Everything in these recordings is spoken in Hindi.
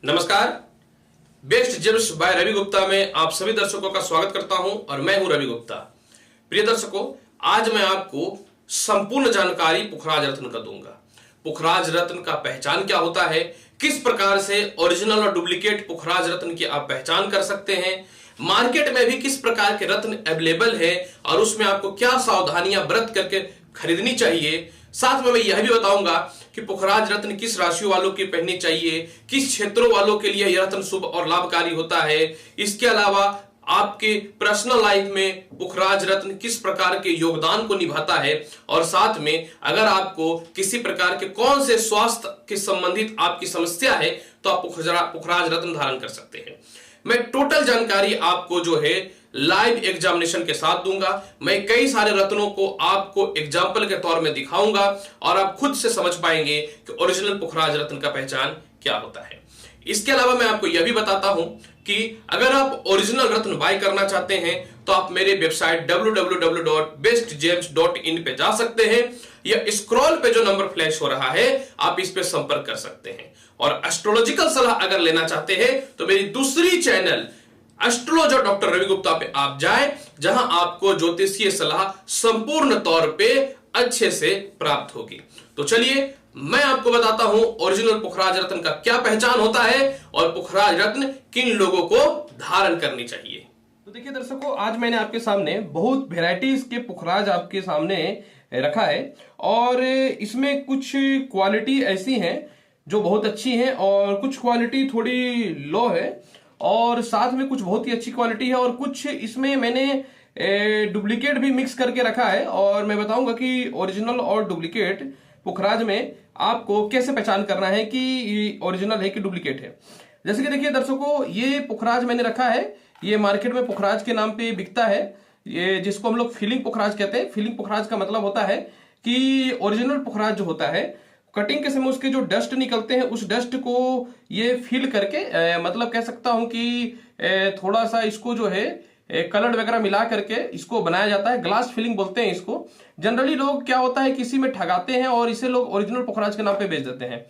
नमस्कार। Best gems by Ravi Gupta में आप सभी दर्शकों का स्वागत करता हूं और मैं हूं रवि गुप्ता। प्रिय दर्शकों, आज मैं आपको संपूर्ण जानकारी पुखराज रत्न का दूंगा। पुखराज रत्न का पहचान क्या होता है, किस प्रकार से ओरिजिनल और डुप्लीकेट पुखराज रत्न की आप पहचान कर सकते हैं, मार्केट में भी किस प्रकार के रत्न अवेलेबल है और उसमें आपको क्या सावधानियां बरत करके खरीदनी चाहिए। साथ में मैं यह भी बताऊंगा कि पुखराज रत्न किस राशियों वालों की पहननी चाहिए, किस क्षेत्रों वालों के लिए यह रत्न शुभ और लाभकारी होता है। इसके अलावा आपके पर्सनल लाइफ में पुखराज रत्न किस प्रकार के योगदान को निभाता है और साथ में अगर आपको किसी प्रकार के कौन से स्वास्थ्य के संबंधित आपकी समस्या है तो आप पुखराज रत्न धारण कर सकते हैं। मैं टोटल जानकारी आपको जो है लाइव एग्जामिनेशन के साथ दूंगा। मैं कई सारे रत्नों को आपको एग्जाम्पल के तौर में दिखाऊंगा और आप खुद से समझ पाएंगे कि ओरिजिनल पुखराज रत्न का पहचान क्या होता है। इसके अलावा मैं आपको यह भी बताता हूं कि अगर आप ओरिजिनल रत्न बाय करना चाहते हैं तो आप मेरे वेबसाइट www.bestgems.in पे जा सकते हैं या स्क्रॉल पे जो नंबर फ्लैश हो रहा है आप इस पे संपर्क कर सकते हैं। और एस्ट्रोलॉजिकल सलाह अगर लेना चाहते हैं तो मेरी दूसरी channel astrologer doctor Ravi Gupta पे आप जाएं, जहां आपको ज्योतिषीय सलाह संपूर्ण तौर पे अच्छे से प्राप्त होगी। तो चलिए मैं आपको बताता हूं ओरिजिनल पुखराज रत्न का क्या पहचान होता है और पुखराज रत्न किन लोगों को धारण करनी चाहिए। तो देखिए दर्शकों, आज मैंने आपके सामने बहुत वेराइटीज के पुखराज आपके सामने रखा है और इसमें कुछ क्वालिटी ऐसी हैं जो बहुत अच्छी हैं और कुछ क्वालिटी थोड़ी लो है और साथ में कुछ बहुत ही अच्छी क्वालिटी है और कुछ इसमें मैंने डुप्लीकेट भी मिक्स करके रखा है। और मैं बताऊंगा कि ओरिजिनल और डुप्लीकेट पुखराज में आपको कैसे पहचान करना है कि ओरिजिनल है कि डुप्लीकेट है। जैसे कि देखिए दर्शकों, ये पुखराज मैंने रखा है, ये मार्केट में पुखराज के नाम पे बिकता है, ये जिसको हम लोग फीलिंग पुखराज कहते हैं। फीलिंग पुखराज का मतलब होता है कि ओरिजिनल पुखराज जो होता है कटिंग के समय उसके जो डस्ट निकलते हैं उस डस्ट को ये फील करके मतलब कह सकता हूं कि थोड़ा सा इसको जो है कलर वगैरह मिला करके इसको बनाया जाता है। ग्लास फिलिंग बोलते हैं इसको। जनरली लोग क्या होता है किसी में ठगाते हैं और इसे लोग ओरिजिनल पुखराज के नाम पे बेच देते हैं।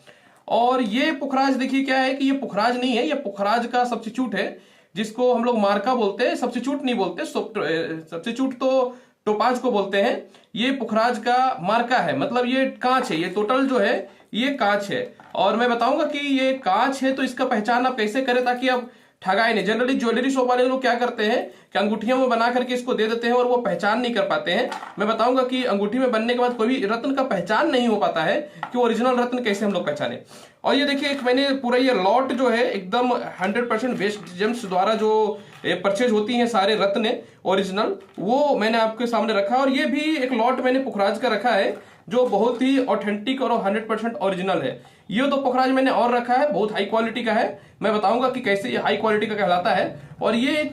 और ये पुखराज देखिए क्या है कि ये पुखराज नहीं है, ये पुखराज का सब्स्टिट्यूट है जिसको हम लोग मार्का बोलते हैं, सब्स्टिट्यूट नहीं बोलते। सब्स्टिट्यूट तो टोपाज को बोलते हैं, ये पुखराज का मार्का है। मतलब ये कांच है, ये टोटल जो है ये कांच है। और मैं बताऊंगा कि ये कांच है तो इसका पहचान आप कैसे करें ताकि आप ठगाए नहीं। जनरली ज्वेलरी शॉप वाले लोग क्या करते हैं कि अंगूठियों में बना करके इसको दे देते हैं और वो पहचान नहीं कर पाते हैं। मैं बताऊंगा कि अंगूठी में बनने के बाद कोई भी रत्न का पहचान नहीं हो पाता है कि ओरिजिनल रत्न कैसे हम लोग पहचाने। और ये देखिए एक मैंने पूरा ये लॉट जो है एकदम 100% बेस्ट जेम्स द्वारा जो परचेज होती हैं सारे रत्न ओरिजिनल, वो मैंने आपके सामने रखा। और ये भी एक लॉट मैंने पुखराज का रखा है जो बहुत ही ऑथेंटिक और 100% ओरिजिनल है। ये तो पुखराज मैंने और रखा है, बहुत हाई क्वालिटी का है। मैं बताऊंगा कि कैसे ये हाई क्वालिटी का कहलाता है। और ये एक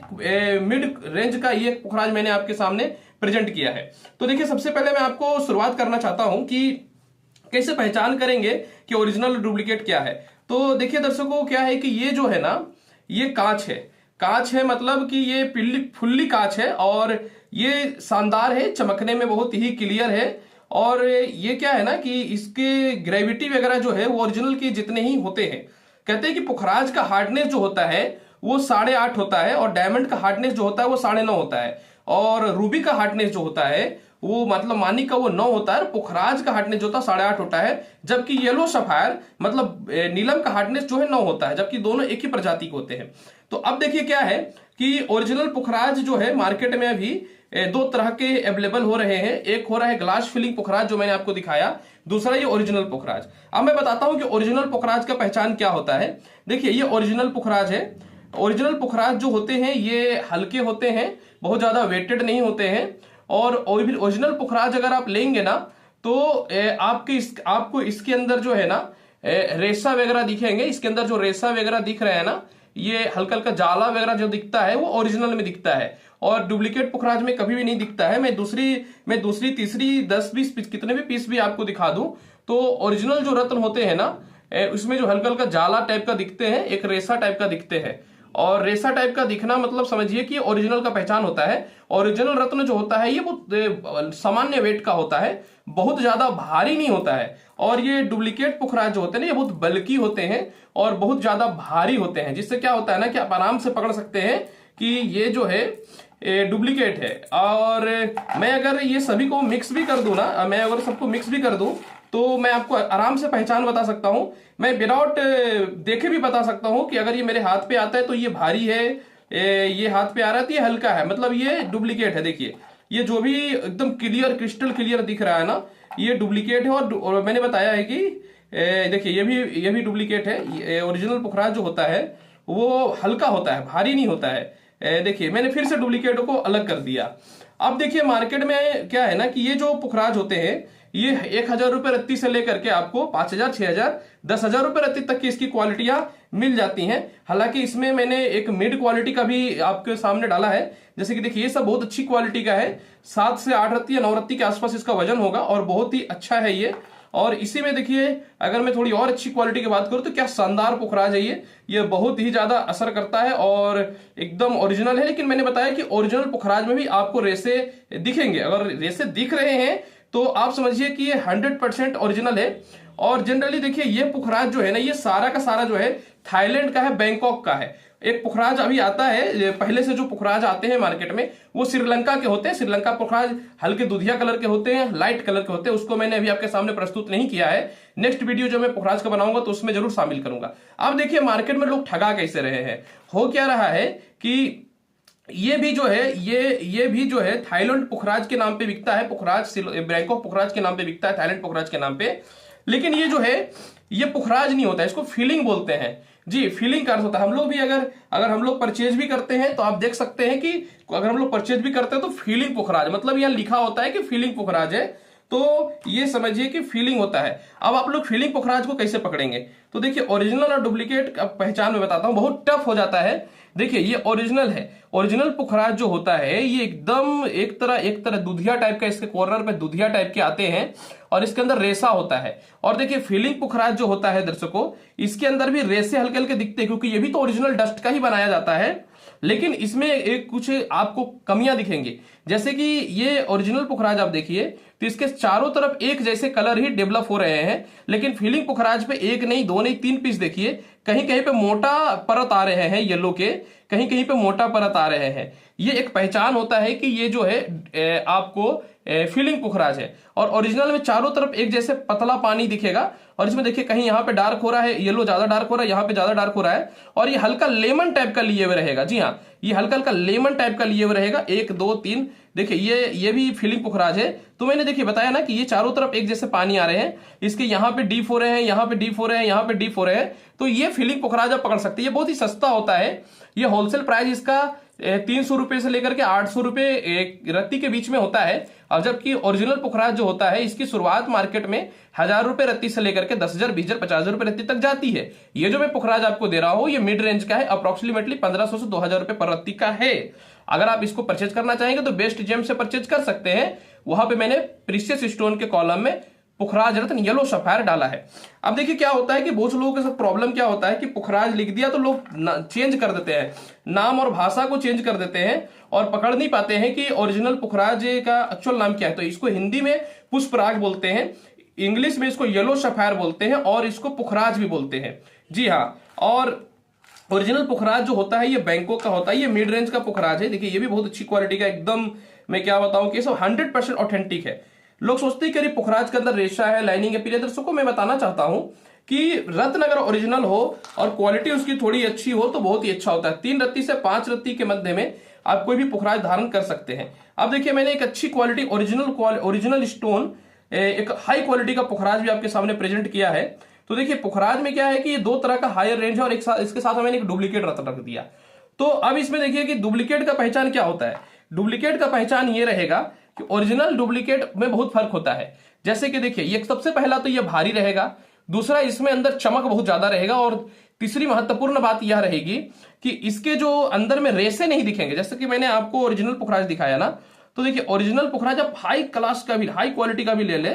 मिड रेंज का ये पुखराज मैंने आपके सामने प्रेजेंट किया है। तो देखिए सबसे पहले मैं आपको शुरुआत करना चाहता हूं कि कैसे पहचान करेंगे कि ओरिजिनल और डुप्लीकेट क्या है। तो देखिए दर्शकों, क्या है कि ये जो है ना ये कांच है। कांच है मतलब कि ये फुल्ली कांच है और ये शानदार है, चमकने में बहुत ही क्लियर है। और ये क्या है ना कि इसके ग्रेविटी वगैरह जो है वो ओरिजिनल के जितने ही होते हैं। कहते हैं कि पुखराज का हार्डनेस जो होता है वो 8.5 होता है और डायमंड का हार्डनेस जो होता है वो 9.5 होता है और रूबी का हार्डनेस जो होता है वो मतलब मानिक का वो 9 होता है और पुखराज का हार्डनेस जो होता है 8.5 होता है। जबकि येलो सफायर मतलब नीलम का हार्डनेस जो है 9 होता है, जबकि दोनों एक ही प्रजाति के होते हैं। तो अब देखिए क्या है कि ओरिजिनल पुखराज जो है मार्केट में अभी 2 तरह के अवेलेबल हो रहे हैं। एक हो रहा है ग्लास फिलिंग पुखराज जो मैंने आपको दिखाया, दूसरा ये ओरिजिनल पुखराज। अब मैं बताता हूं कि ओरिजिनल पुखराज का पहचान क्या होता है। देखिए ये ओरिजिनल पुखराज है। ओरिजिनल पुखराज जो होते हैं ये हल्के होते हैं, बहुत ज्यादा वेटेड नहीं होते हैं। और ओरिजिनल पुखराज अगर आप लेंगे ना तो आपको इसके अंदर जो है ना रेशा वगैरह दिखेंगे। इसके अंदर जो रेशा वगैरह दिख रहे हैं ना, ये हल्का हल्का जाला वगैरह जो दिखता है वो ओरिजिनल में दिखता है और डुप्लीकेट पुखराज में कभी भी नहीं दिखता है। मैं दूसरी तीसरी 10-20 पीस कितने भी पीस भी आपको दिखा दूं तो ओरिजिनल जो रत्न होते हैं ना उसमें जो हल्का हल्का जाला टाइप का दिखते हैं, एक रेशा टाइप का दिखते हैं। और रेसा टाइप का दिखना मतलब समझिए कि ओरिजिनल का पहचान होता है। ओरिजिनल रत्न जो होता है ये बहुत सामान्य वेट का होता है, बहुत ज्यादा भारी नहीं होता है। और ये डुप्लीकेट पुखराज जो होते हैं ना, ये बहुत बल्कि होते हैं और बहुत ज्यादा भारी होते हैं, जिससे क्या होता है ना कि आप आराम से पकड़ सकते हैं कि ये जो है डुप्लीकेट है। और मैं अगर ये सभी को मिक्स भी कर दूं ना, मैं अगर सबको मिक्स भी कर दूं तो मैं आपको आराम से पहचान बता सकता हूं। मैं विदाउट देखे भी बता सकता हूं कि अगर ये मेरे हाथ पे आता है तो ये भारी है, ये हाथ पे आ रहा है तो ये हल्का है, मतलब ये डुप्लीकेट है। देखिए ये जो भी एकदम क्लियर, क्रिस्टल क्लियर दिख रहा है ना, ये डुप्लीकेट है। और मैंने बताया है कि देखिए ये भी डुप्लीकेट है। ओरिजिनल पुखराज जो होता है वो हल्का होता है, भारी नहीं होता है। देखिए मैंने फिर से डुप्लीकेटों को अलग कर दिया। अब देखिए मार्केट में क्या है ना कि ये जो पुखराज होते हैं ये 1,000 रुपए रत्ती से लेकर के आपको 5,000, 6,000, 10,000 रुपए रत्ती तक की इसकी क्वालिटियां मिल जाती हैं। हालांकि इसमें मैंने एक मिड क्वालिटी का भी आपके सामने डाला है। जैसे कि देखिए ये सब बहुत अच्छी क्वालिटी का है, 7 से 8 रत्ती या 9 रत्ती के आसपास इसका वजन होगा और बहुत ही अच्छा है ये। और इसी में देखिए अगर मैं थोड़ी और अच्छी क्वालिटी की बात करूं तो क्या शानदार पुखराज है ये बहुत ही ज्यादा असर करता है और एकदम ओरिजिनल है। लेकिन मैंने बताया कि ओरिजिनल पुखराज में भी आपको रेसे दिखेंगे। अगर रेसे दिख रहे हैं तो आप समझिए कि ये 100% ओरिजिनल है। और जनरली देखिए ये पुखराज जो है ना, ये सारा का सारा जो है थाईलैंड का है, बैंकॉक का है। एक पुखराज अभी आता है, पहले से जो पुखराज आते हैं मार्केट में वो श्रीलंका के होते हैं। श्रीलंका पुखराज हल्के दुधिया कलर के होते हैं, लाइट कलर के होते हैं। उसको मैंने अभी आपके सामने प्रस्तुत नहीं किया है। नेक्स्ट वीडियो जो मैं पुखराज का बनाऊंगा तो उसमें जरूर शामिल करूंगा। अब देखिए मार्केट में लोग ठगा कैसे रहे हैं। हो क्या रहा है कि ये भी जो है ये भी जो है थाईलैंड पुखराज के नाम पे बिकता है। पुखराज बैंकॉक पुखराज के नाम पे बिकता है, थाईलैंड पुखराज के नाम पे। लेकिन ये जो है ये पुखराज नहीं होता है, इसको फीलिंग बोलते हैं जी। फीलिंग कार्ड होता है। हम लोग भी अगर हम लोग परचेज भी करते हैं तो आप देख सकते हैं कि अगर हम लोग परचेज भी करते हैं तो फीलिंग पुखराज, मतलब यहां लिखा होता है कि फीलिंग पुखराज है, तो ये समझिए कि फीलिंग होता है। अब आप लोग फीलिंग पुखराज को कैसे पकड़ेंगे, तो देखिए ओरिजिनल और डुप्लीकेट का पहचान मैं बताता हूं, बहुत टफ हो जाता है। देखिए ये ओरिजिनल है। ओरिजिनल पुखराज जो होता है ये एकदम एक तरह दुधिया टाइप का, इसके कॉर्नर पे दुधिया टाइप के आते हैं और इसके अंदर रेसा होता है। और देखिए फीलिंग पुखराज जो होता है दर्शकों, इसके अंदर भी रेसे हल्के हल्के दिखते हैं क्योंकि ये भी तो ओरिजिनल डस्ट का ही बनाया जाता है। लेकिन इसमें एक कुछ आपको कमियां दिखेंगी। जैसे कि ये ओरिजिनल पुखराज आप देखिए तो इसके चारों तरफ एक जैसे कलर ही डेवलप हो रहे हैं। लेकिन फीलिंग पुखराज पे एक नहीं, दो नहीं, 3 पीस देखिए, कहीं कहीं पे मोटा परत आ रहे हैं येलो के, कहीं कहीं पे मोटा परत आ रहे हैं। ये एक पहचान होता है कि ये जो है आपको फीलिंग पुखराज है। और ओरिजिनल में चारों तरफ एक जैसे पतला पानी दिखेगा और इसमें देखिए कहीं यहाँ पे डार्क हो रहा है, येलो ज्यादा डार्क हो रहा है, यहाँ पे ज्यादा डार्क हो रहा है। और ये हल्का लेमन टाइप का लिए हुए रहेगा। जी हाँ, ये हल्का हल्का लेमन टाइप का लिए हुए रहेगा। 1, 2, 3 देखिए ये भी फीलिंग पुखराज है। तो मैंने देखिए बताया ना कि ये चारों तरफ एक जैसे पानी आ रहे हैं, इसके यहाँ पे डीप हो रहे हैं, यहाँ पे डीप हो रहे हैं, यहाँ पे डीप हो रहे हैं। तो ये फीलिंग पुखराज आप पकड़ सकते हैं। ये बहुत ही सस्ता होता है। ये होलसेल प्राइस इसका 300 रुपए से लेकर के 800 रुपए एक रत्ती के बीच में होता है। और जबकि ओरिजिनल पुखराज जो होता है इसकी शुरुआत मार्केट में 1,000 रुपए रत्ती से लेकर के 10,000, 20,000, 50,000 रुपए रत्ती तक जाती है। ये जो मैं पुखराज आपको दे रहा हूं ये मिड रेंज का है, अप्रोक्सीमेटली 1,500 से 2,000 रुपए पर रत्ती का है। अगर आप इसको परचेज करना चाहेंगे तो बेस्ट जेम से परचेज कर सकते हैं। वहां पे मैंने प्रीशियस स्टोन के कॉलम में पुखराज रत्न येलो सफायर डाला है। अब देखिए क्या होता है कि बहुत लोगों के साथ प्रॉब्लम क्या होता है कि पुखराज लिख दिया तो लोग चेंज कर देते हैं, नाम और भाषा को चेंज कर देते हैं और पकड़ नहीं पाते हैं कि ओरिजिनल पुखराज का एक्चुअल नाम क्या है। तो इसको हिंदी में पुष्पराग बोलते हैं, इंग्लिश में इसको येलो सफायर बोलते हैं और इसको पुखराज भी बोलते हैं। जी हाँ, और ओरिजिनल पुखराज जो होता है ये बैंकॉक का होता है। ये मिड रेंज का पुखराज है। देखिए ये भी बहुत अच्छी क्वालिटी का, एकदम मैं क्या बताऊं कि सब 100% ऑथेंटिक है। लोग सोचते हैं कि पुखराज के अंदर रेशा है, लाइनिंग है। प्रिय दर्शकों मैं बताना चाहता हूं कि रत्न अगर ओरिजिनल हो और क्वालिटी उसकी थोड़ी अच्छी हो तो बहुत ही अच्छा होता है। 3 रत्ती से 5 रत्ती के मध्य में आप कोई भी पुखराज धारण कर सकते हैं। अब देखिए मैंने एक अच्छी क्वालिटी ओरिजिनल स्टोन, एक हाई क्वालिटी का पुखराज भी आपके सामने प्रेजेंट किया है। तो देखिए पुखराज में क्या है कि ये 2 तरह का हायर रेंज है और इसके साथ मैंने एक डुप्लीकेट रत्न रख दिया। तो अब इसमें देखिए कि डुप्लीकेट का पहचान क्या होता है। डुप्लीकेट का पहचान ये रहेगा कि ओरिजिनल डुप्लीकेट में बहुत फर्क होता है। जैसे कि देखिए ये सबसे पहला तो ये भारी रहेगा, दूसरा इसमें अंदर चमक बहुत ज्यादा रहेगा और तीसरी महत्वपूर्ण बात यह रहेगी कि इसके जो अंदर में रेसे नहीं दिखेंगे। जैसे कि मैंने आपको ओरिजिनल पुखराज दिखाया ना, तो देखिए ओरिजिनल पुखराज आप हाई क्लास का भी, हाई क्वालिटी का भी ले ले,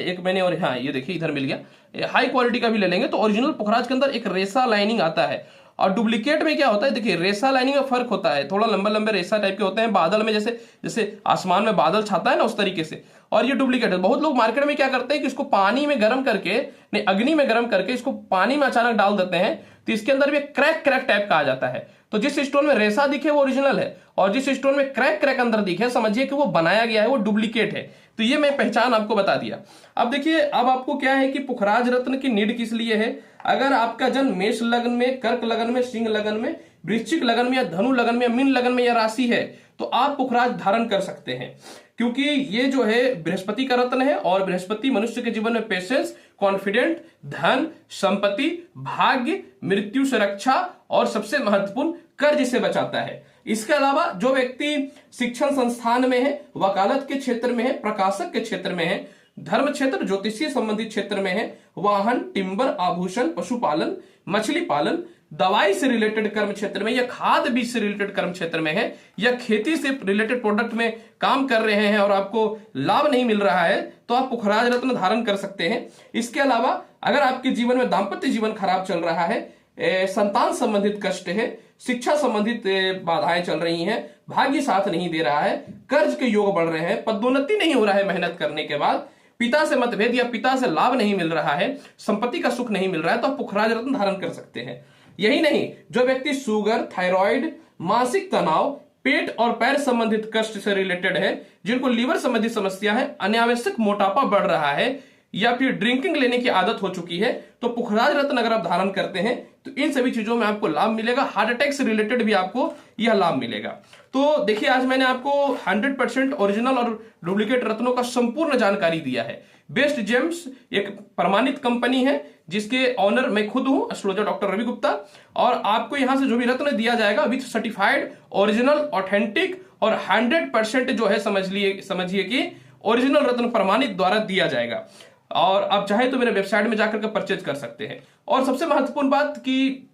एक मैंने, और हाँ ये देखिए इधर मिल गया, हाई क्वालिटी का भी ले लेंगे तो ओरिजिनल पुखराज के अंदर एक रेसा लाइनिंग आता है और डुप्लीकेट में क्या होता है, देखिए रेसा लाइनिंग में फर्क होता है, थोड़ा लंबे लंबे रेसा टाइप के होते हैं, बादल में जैसे जैसे आसमान में बादल छाता है ना उस तरीके से। और ये डुप्लीकेट है। बहुत लोग मार्केट में क्या करते हैं कि इसको पानी में गर्म करके, नहीं अग्नि में गर्म करके इसको पानी में अचानक डाल देते हैं, तो इसके अंदर भी क्रैक क्रैक टाइप का आ जाता है। तो जिस स्टोन में रेसा दिखे वो ओरिजिनल है, और जिस स्टोन में क्रैक क्रैक अंदर दिखे समझिए कि वो बनाया गया है, वो डुप्लीकेट है। तो ये मैं पहचान आपको बता दिया। अब देखिए, अब आपको क्या है कि पुखराज रत्न की नीड किस लिए है। अगर आपका जन्म मेष लग्न में, कर्क लग्न में, सिंह लग्न में, वृश्चिक लग्न में, या धनु लग्न में, या मीन लग्न में, या राशि है, तो आप पुखराज धारण कर सकते हैं, क्योंकि ये जो है बृहस्पति का रत्न है, और बृहस्पति मनुष्य के जीवन में पेशेंस, कॉन्फिडेंट, धन, संपत्ति, भाग्य, मृत्यु से रक्षा, और सबसे महत्वपूर्ण कर्ज से बचाता है। इसके अलावा जो व्यक्ति शिक्षण संस्थान में है, वकालत के क्षेत्र में है, प्रकाशक के क्षेत्र में है, धर्म क्षेत्र, ज्योतिषीय संबंधित क्षेत्र में है, वाहन, टिम्बर, आभूषण, पशुपालन, मछली पालन, दवाई से रिलेटेड कर्म क्षेत्र में, या खाद बीज से रिलेटेड कर्म क्षेत्र में है, या खेती से रिलेटेड प्रोडक्ट में काम कर रहे हैं और आपको लाभ नहीं मिल रहा है, तो आप पुखराज रत्न धारण कर सकते हैं। इसके अलावा अगर आपके जीवन में दाम्पत्य जीवन खराब चल रहा है, संतान संबंधित कष्ट है, शिक्षा संबंधित बाधाएं चल रही हैं, भाग्य साथ नहीं दे रहा है, कर्ज के योग बढ़ रहे हैं, पदोन्नति नहीं हो रहा है मेहनत करने के बाद, पिता से मतभेद या पिता से लाभ नहीं मिल रहा है, संपत्ति का सुख नहीं मिल रहा है, तो आप पुखराज रत्न धारण कर सकते हैं। यही नहीं, जो व्यक्ति शुगर, थायराइड, मानसिक तनाव, पेट और पैर संबंधित कष्ट से रिलेटेड है, जिनको लीवर संबंधित समस्या है, अनावश्यक मोटापा बढ़ रहा है, या फिर ड्रिंकिंग लेने की आदत हो चुकी है, तो पुखराज रत्न अगर आप धारण करते हैं तो इन सभी चीजों में आपको लाभ मिलेगा। हार्ट अटैक से रिलेटेड भी आपको यह लाभ मिलेगा। तो देखिए, आज मैंने आपको 100% ओरिजिनल और डुप्लीकेट रत्नों का संपूर्ण जानकारी दिया है। बेस्ट जेम्स एक प्रमाणित कंपनी है, जिसके ऑनर मैं खुद हूं, एस्ट्रोलॉजर डॉक्टर रवि गुप्ता, और आपको यहां से जो भी रत्न दिया जाएगा विथ सर्टिफाइड, ओरिजिनल, ऑथेंटिक और 100% जो है समझिए कि ओरिजिनल रत्न प्रमाणित द्वारा दिया जाएगा। और आप चाहे तो मेरे वेबसाइट में जाकर के परचेज कर सकते हैं। और सबसे महत्वपूर्ण बात कि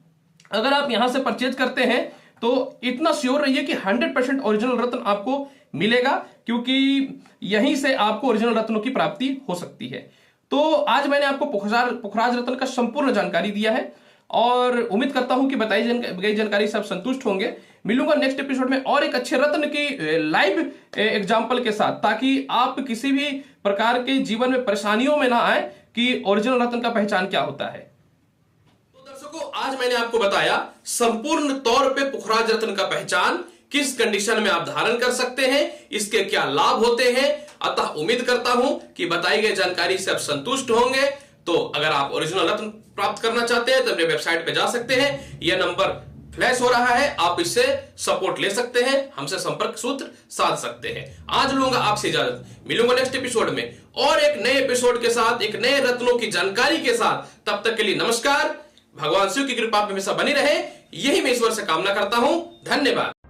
अगर आप यहां से परचेज करते हैं तो इतना श्योर रहिए कि 100% ओरिजिनल रत्न आपको मिलेगा, क्योंकि यहीं से आपको ओरिजिनल रत्नों की प्राप्ति हो सकती है। तो आज मैंने आपको पुखराज रत्न का संपूर्ण जानकारी दिया है, और उम्मीद करता हूं कि बताई गई जानकारी से आप संतुष्ट होंगे। मिलूंगा नेक्स्ट एपिसोड में और एक अच्छे रत्न की लाइव एग्जांपल के साथ, ताकि आप किसी भी प्रकार के जीवन में परेशानियों में ना आए कि ओरिजिनल रत्न का पहचान क्या होता है। तो दर्शकों, आज मैंने आपको बताया संपूर्ण तौर पे पुखराज रत्न का पहचान, किस कंडीशन में आप धारण कर सकते हैं, इसके क्या लाभ होते हैं। अतः उम्मीद करता हूं कि बताई गई जानकारी से आप संतुष्ट होंगे। तो अगर आप ओरिजिनल रत्न प्राप्त करना चाहते हैं तो अपने वेबसाइट पे जा सकते हैं, यह नंबर फ्लैश हो रहा है, आप इससे सपोर्ट ले सकते हैं, हमसे संपर्क सूत्र साध सकते हैं। आज लूंगा आपसे इजाजत, मिलूंगा नेक्स्ट एपिसोड में और एक नए एपिसोड के साथ, एक नए रत्नों की जानकारी के साथ। तब तक के लिए नमस्कार। भगवान शिव की कृपा हमेशा बनी रहे, यही मैं ईश्वर से कामना करता हूं। धन्यवाद।